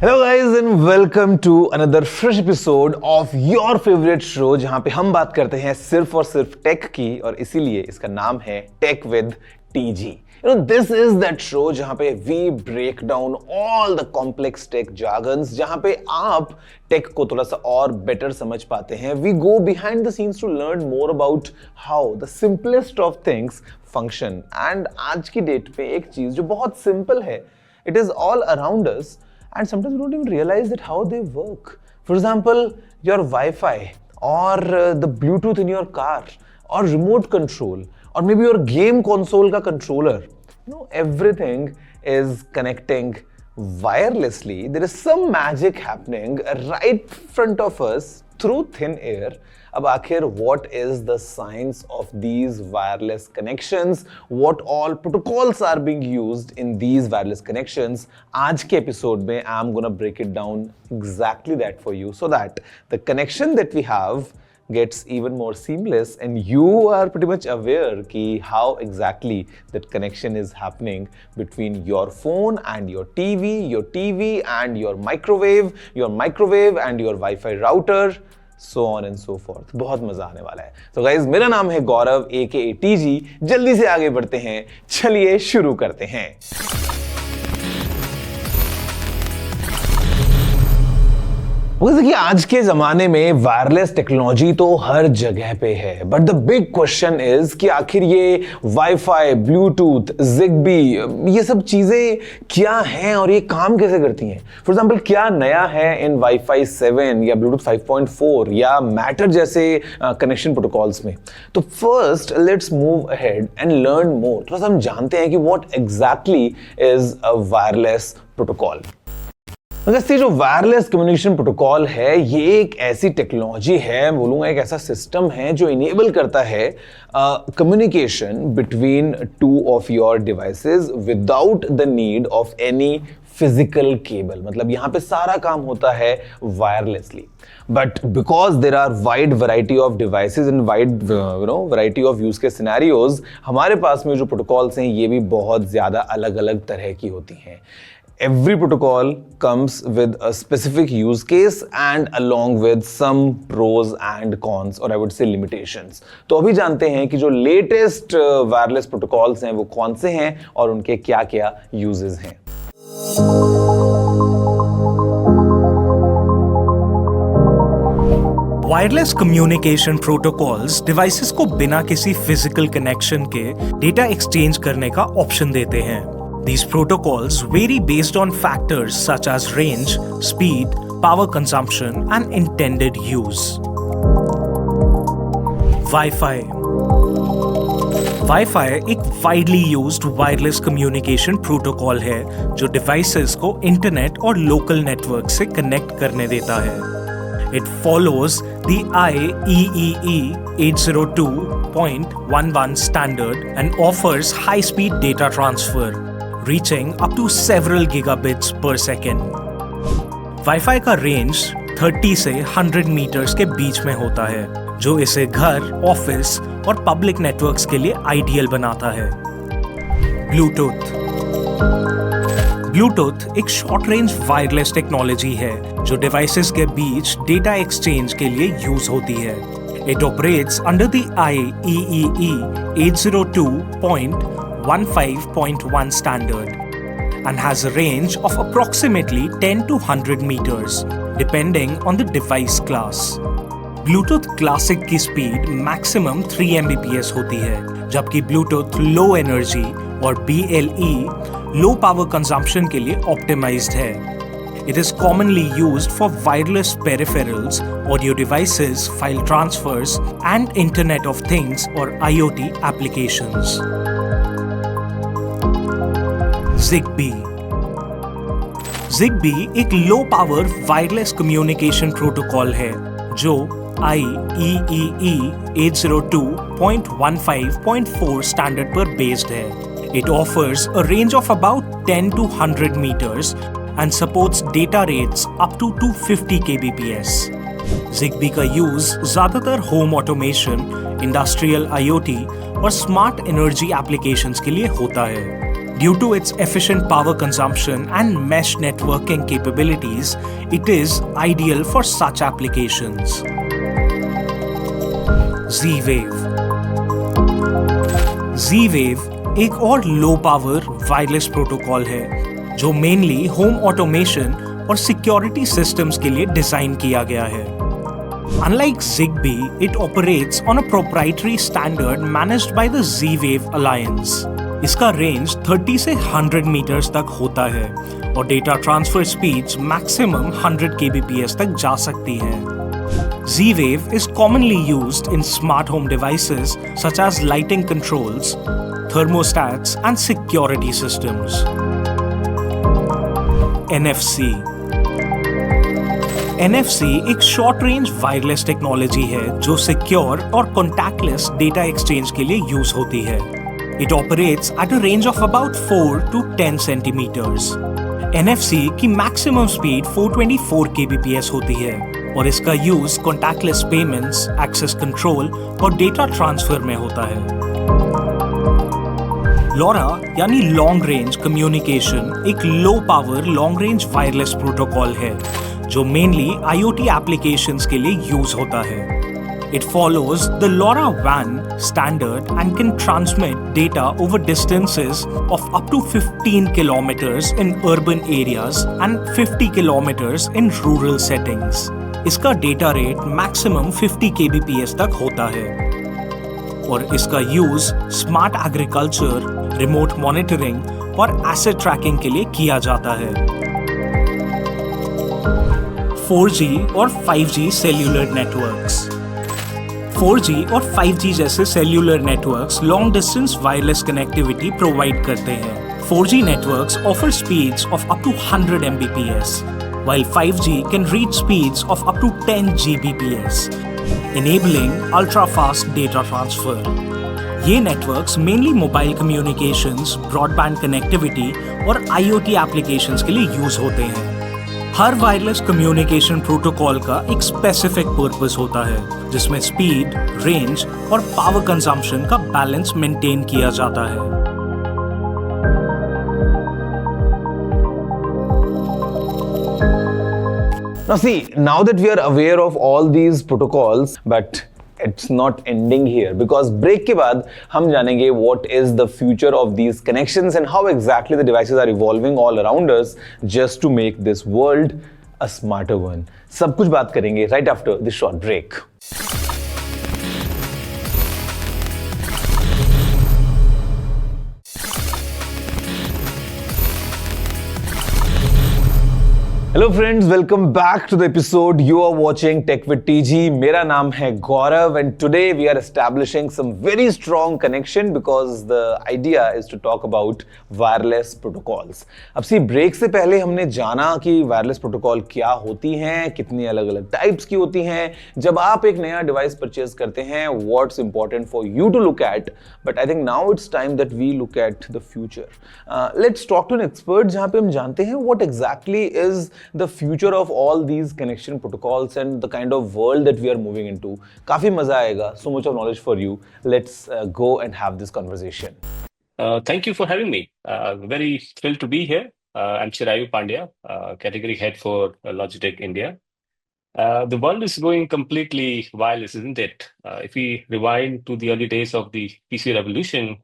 Hello guys and welcome to another fresh episode of your favourite show, जहां पे हम बात करते हैं सिर्फ और सिर्फ टेक की, और इसीलिए इसका नाम है tech with TG. This is that show जहां पे we break down all the complex tech jargons, जहां पे आप टेक को थोड़ा सा और बेटर समझ पाते हैं। We go behind the scenes to learn more about how the simplest of things function. And आज की डेट पे एक चीज जो बहुत सिंपल है, it is all around us, and sometimes we don't even realize that how they work. For example, your Wi-Fi or the Bluetooth in your car or remote control or maybe your game console ka controller. Everything is connecting wirelessly. There is some magic happening right in front of us through thin air. अब आखिर what is the science of these wireless connections? What all protocols are being used in these wireless connections? आज के episode में I'm gonna break it down exactly that for you, so that the connection that we have gets even more seamless and you are pretty much aware कि how exactly that connection is happening between your phone and your TV and your microwave and your Wi-Fi router, so on and so forth. बहुत मजा आने वाला है। तो guys, मेरा नाम है गौरव AKA TG। जल्दी से आगे बढ़ते हैं, चलिए शुरू करते हैं। देखिए, आज के जमाने में वायरलेस टेक्नोलॉजी तो हर जगह पे है, but the big question is कि आखिर ये वाईफाई, ब्लूटूथ, जिगबी, ये सब चीजें क्या हैं और ये काम कैसे करती हैं। फॉर एग्जांपल, क्या नया है इन वाईफाई 7 या ब्लूटूथ 5.4 या मैटर जैसे कनेक्शन प्रोटोकॉल्स में। तो first let's move ahead and learn more. थोड़ा सा हम जानते हैं कि what exactly is a wireless protocol. जो वायरलेस कम्युनिकेशन प्रोटोकॉल है, ये एक ऐसी टेक्नोलॉजी है, बोलूंगा एक ऐसा सिस्टम है जो इनेबल करता है communication between two of your devices without the need of any physical cable. मतलब यहां पे सारा काम होता है wirelessly, but because there are wide variety of devices and wide variety of use के सिनेरियोज, हमारे पास में जो प्रोटोकॉल्स हैं ये भी बहुत ज्यादा अलग अलग तरह की होती हैं। Every protocol comes with a specific use case and along with some pros and cons, or I would say limitations. तो अभी जानते हैं कि जो latest wireless protocols हैं वो कौन से हैं और उनके क्या-क्या uses हैं। वायरलेस कम्युनिकेशन प्रोटोकॉल्स डिवाइसेस को बिना किसी फिजिकल कनेक्शन के डेटा एक्सचेंज करने का ऑप्शन देते हैं। These protocols vary based on factors such as range, speed, power consumption, and intended use. Wi-Fi एक widely used wireless communication protocol है जो devices को इंटरनेट और local network से connect करने देता है। It follows the IEEE 802.11 standard and offers high-speed data transfer, reaching up to several gigabits per second. Wi-Fi का रेंज 30 से 100 मीटर्स के बीच में होता है, जो इसे घर, ऑफिस और पब्लिक नेटवर्क्स के लिए आइडियल बनाता है। ब्लूटूथ एक शॉर्ट रेंज वायरलेस टेक्नोलॉजी है जो डिवाइसेस के बीच डेटा एक्सचेंज के लिए यूज होती है। It operates under the IEEE 802.15.1 standard and has a range of approximately 10 to 100 meters depending on the device class. Bluetooth Classic की स्पीड मैक्सिमम 3 Mbps होती है, जबकि Bluetooth Low Energy और BLE लो पावर कंजम्पशन के लिए optimised है। It is commonly used for wireless peripherals, audio devices, file transfers, and Internet of Things or IoT applications. Zigbee एक low power wireless communication protocol है जो IEEE 802.15.4 standard पर based है। It offers a range of about 10 to 100 meters and supports data rates up to 250 kbps. Zigbee का use ज्यादातर home automation, industrial IoT और smart energy applications के लिए होता है। Due to its efficient power consumption and mesh networking capabilities, it is ideal for such applications. Z-Wave. Z-Wave एक और low power wireless protocol है जो मेनली होम ऑटोमेशन और सिक्योरिटी सिस्टम्स के लिए डिजाइन किया गया है। Unlike Zigbee, it operates on a proprietary standard managed by the Z-Wave Alliance. इसका रेंज 30 से 100 मीटर्स तक होता है और data transfer speeds maximum 100 kbps तक जा सकती है। Z-Wave is commonly used in smart home devices such as lighting controls, thermostats, and security systems. NFC. NFC एक शॉर्ट रेंज वायरलेस टेक्नोलॉजी है जो सिक्योर और कॉन्टैक्टलेस डेटा एक्सचेंज के लिए यूज होती है। It operates at a range of about 4 to 10 centimeters. NFC की maximum speed 424 kbps होती है और इसका use contactless payments, access control और डेटा ट्रांसफर में होता है। LoRa यानी लॉन्ग रेंज कम्युनिकेशन एक low power long range wireless protocol है जो मेनली IoT एप्लीकेशंस के लिए यूज होता है। It follows the LoRaWAN standard and can transmit data over distances of up to 15 kilometers in urban areas and 50 kilometers in rural settings. इसका data rate maximum 50 kbps तक होता है और इसका use smart agriculture, remote monitoring और asset tracking के लिए किया जाता है। 4G और 5G सेल्यूलर नेटवर्क्स। 4G और 5G जैसे cellular networks long distance wireless connectivity provide करते हैं। 4G networks offer speeds of up to 100 Mbps, while 5G can reach speeds of up to 10 Gbps, enabling ultra-fast data transfer. ये networks mainly mobile communications, broadband connectivity और IoT applications के लिए use होते हैं। हर wireless communication protocol का एक specific purpose होता है जिसमें स्पीड, रेंज और पावर कंजम्पशन का बैलेंस मेंटेन किया जाता है। Now see, now that we are aware of all these protocols, but it's not ending here because break के बाद हम जानेंगे what is the future of these connections and how exactly the devices are evolving all around us just to make this world a smarter one. सब कुछ बात करेंगे right after this short break. Hello friends, welcome back to the episode. You are watching tech with TG. मेरा नाम है Gaurav and today we are establishing some very strong connection because the idea is to talk about wireless protocols. अब see break से पहले हमने जाना कि wireless protocol क्या होती हैं, कितनी अलग अलग टाइप्स की होती हैं। जब आप एक नया डिवाइस परचेज करते हैं, what's important for you to look at, but I think now it's time that we look at the future. Let's talk to an expert जहां पे हम जानते हैं what exactly is the future of all these connection protocols and the kind of world that we are moving into. काफी मजा आएगा. So much of knowledge for you. Let's go and have this conversation. Thank you for having me. Very thrilled to be here. I'm Chirayu Pandya, category head for Logitech India. The world is going completely wireless, isn't it? If we rewind to the early days of the PC revolution,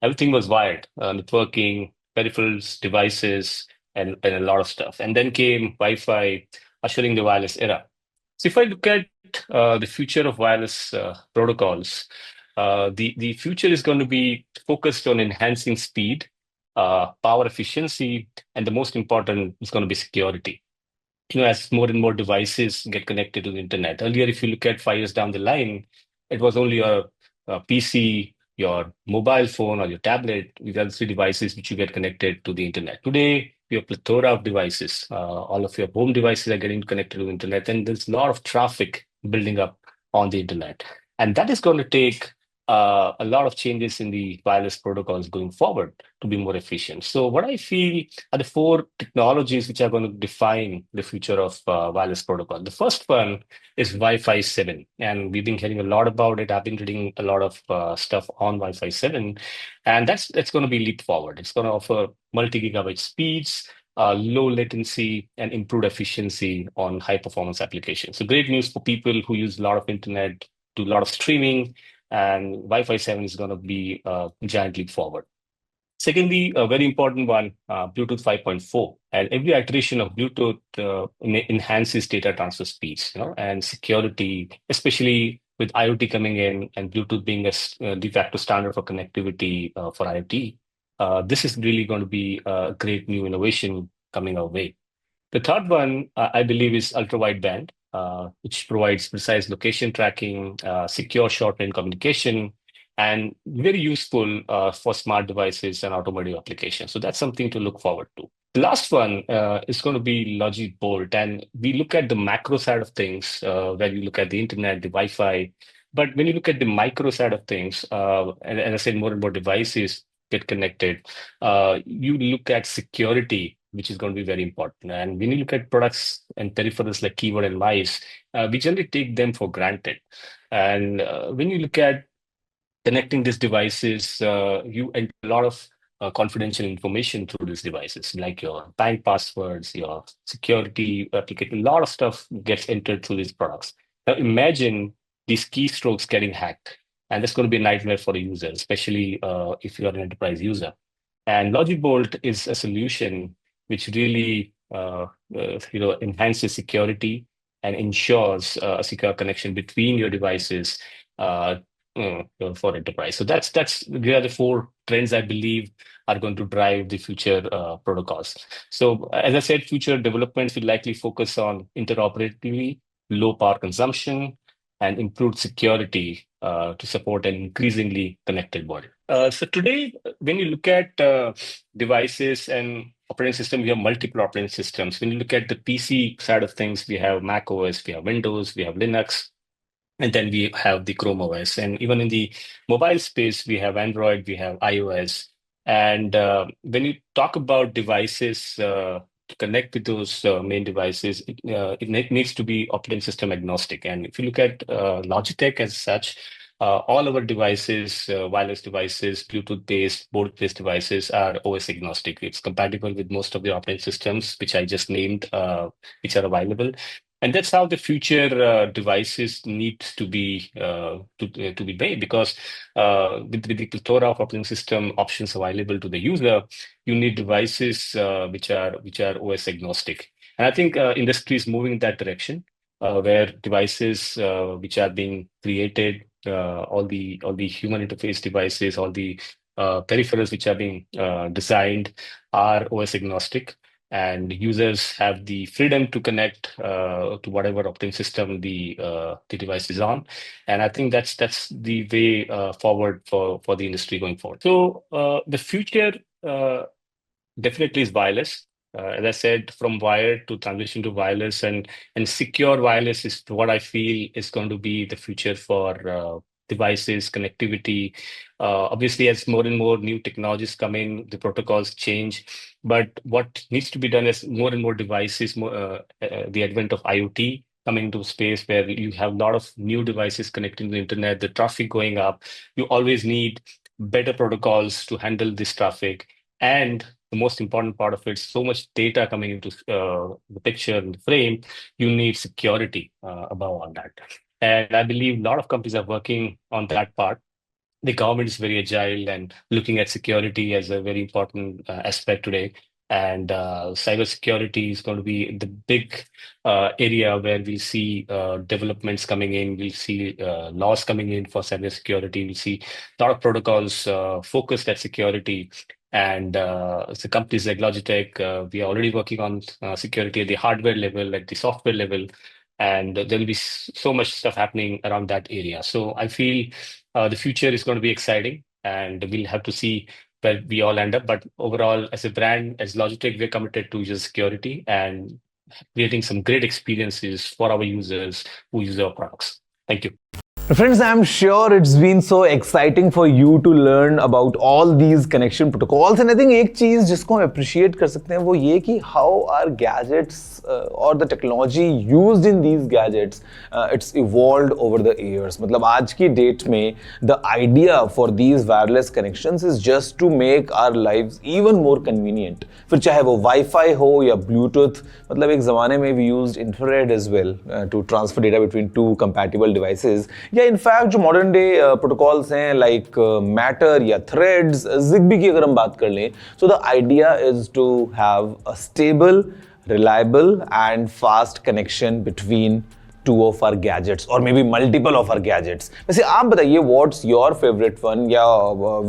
everything was wired, networking, peripherals, devices, and a lot of stuff. And then came Wi-Fi, ushering the wireless era. So if I look at the future of wireless protocols, the future is going to be focused on enhancing speed, power efficiency, and the most important is going to be security. As more and more devices get connected to the internet. Earlier, if you look at 5 years down the line, it was only a PC, your mobile phone or your tablet. These are the 3 devices which you get connected to the internet. Today, we have a plethora of devices. All of your home devices are getting connected to the internet, and there's a lot of traffic building up on the internet. And that is going to take a lot of changes in the wireless protocols going forward to be more efficient. So what I feel are the four technologies which are going to define the future of wireless protocol. The first one is Wi-Fi 7, and we've been hearing a lot about it. I've been reading a lot of stuff on Wi-Fi 7, and that's going to be leap forward. It's going to offer multi-gigabit speeds, low latency, and improved efficiency on high performance applications. So great news for people who use a lot of internet, do a lot of streaming, and Wi-Fi 7 is going to be a giant leap forward. Secondly, a very important one, Bluetooth 5.4. And every iteration of Bluetooth enhances data transfer speeds, and security, especially with IoT coming in and Bluetooth being a de facto standard for connectivity for IoT. This is really going to be a great new innovation coming our way. The third one, I believe, is ultra wideband, which provides precise location tracking, secure short-range communication, and very useful for smart devices and automotive applications. So that's something to look forward to. The last one is going to be Logic Bolt, and we look at the macro side of things, where you look at the internet, the Wi-Fi. But when you look at the micro side of things, and as I said, more and more devices get connected, you look at security, which is going to be very important. And when you look at products and peripherals like keyboard and mice, we generally take them for granted. And when you look at connecting these devices, you enter a lot of confidential information through these devices, like your bank passwords, your security application. A lot of stuff gets entered through these products. Now imagine these keystrokes getting hacked, and that's going to be a nightmare for a user, especially if you're an enterprise user. And Logic Bolt is a solution which really enhances security and ensures a secure connection between your devices for enterprise. So that's they are the four trends I believe are going to drive the future protocols. So as I said, future developments will likely focus on interoperability, low power consumption, and improved security to support an increasingly connected world. So today, when you look at devices and operating system, we have multiple operating systems. When you look at the PC side of things, we have Mac OS, we have Windows, we have Linux, and then we have the Chrome OS. And even in the mobile space, we have Android, we have iOS. And when you talk about devices to connect with those main devices, it needs to be operating system agnostic. And if you look at Logitech as such, all our devices, wireless devices, Bluetooth-based, board-based devices are OS agnostic. It's compatible with most of the operating systems, which I just named, which are available. And that's how the future devices need to be made, because with the plethora of operating system options available to the user, you need devices which are OS agnostic. And I think industry is moving in that direction, where devices which are being created, all the human interface devices, all the peripherals which are being designed are OS agnostic, and users have the freedom to connect to whatever operating system the device is on. And I think that's the way forward for the industry going forward. So the future definitely is wireless. As I said, from wired to transition to wireless, and secure wireless is what I feel is going to be the future for devices, connectivity. Obviously, as more and more new technologies come in, the protocols change. But what needs to be done is more and more devices, the advent of IoT coming into space where you have a lot of new devices connecting to the internet, the traffic going up. You always need better protocols to handle this traffic. And the most important part of it, so much data coming into the picture and the frame, you need security above all that. And I believe a lot of companies are working on that part. The government is very agile and looking at security as a very important aspect today. And cybersecurity is going to be the big area where we see developments coming in. We'll see laws coming in for cybersecurity. We'll see a lot of protocols focused at security. And the companies like Logitech, we are already working on security at the hardware level, at the software level, and there'll be so much stuff happening around that area. So I feel the future is going to be exciting, and we'll have to see where we all end up. But overall, as a brand, as Logitech, we're committed to user security and creating some great experiences for our users who use our products. Thank you. Friends, I'm sure it's been so exciting for you to learn about all these connection protocols. And I think एक चीज जिसको हम appreciate कर सकते हैं वो ये कि how our gadgets or the technology used in these gadgets it's evolved over the years. मतलब आज की डेट में the idea for these wireless connections is just to make our lives even more convenient. फिर चाहे वो Wi-Fi हो या Bluetooth, मतलब एक ज़माने में we used infrared as well to transfer data between two compatible devices. या इनफैक्ट जो मॉडर्न डे प्रोटोकॉल्स हैं लाइक मैटर या थ्रेड्स, जिग्बी की अगर हम बात कर लें, so the idea is to have a stable, reliable and fast connection between two of our gadgets or maybe multiple of our gadgets. वैसे आप बताइए what's your favorite one या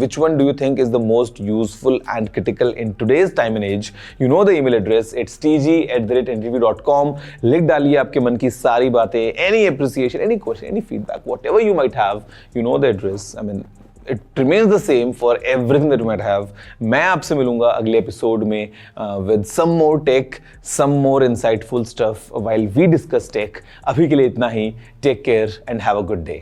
which one do you think is the most useful and critical in today's time and age? You know the email address, it's tg@interview.com. लिख डालिए आपके मन की सारी बातें, any appreciation, any question, any feedback, whatever you might have, you know the address. I mean, it remains the same for everything that you might have. मैं आपसे मिलूंगा अगले एपिसोड में with some more tech, some more insightful stuff while we discuss tech. अभी के लिए इतना ही. Take care and have a good day.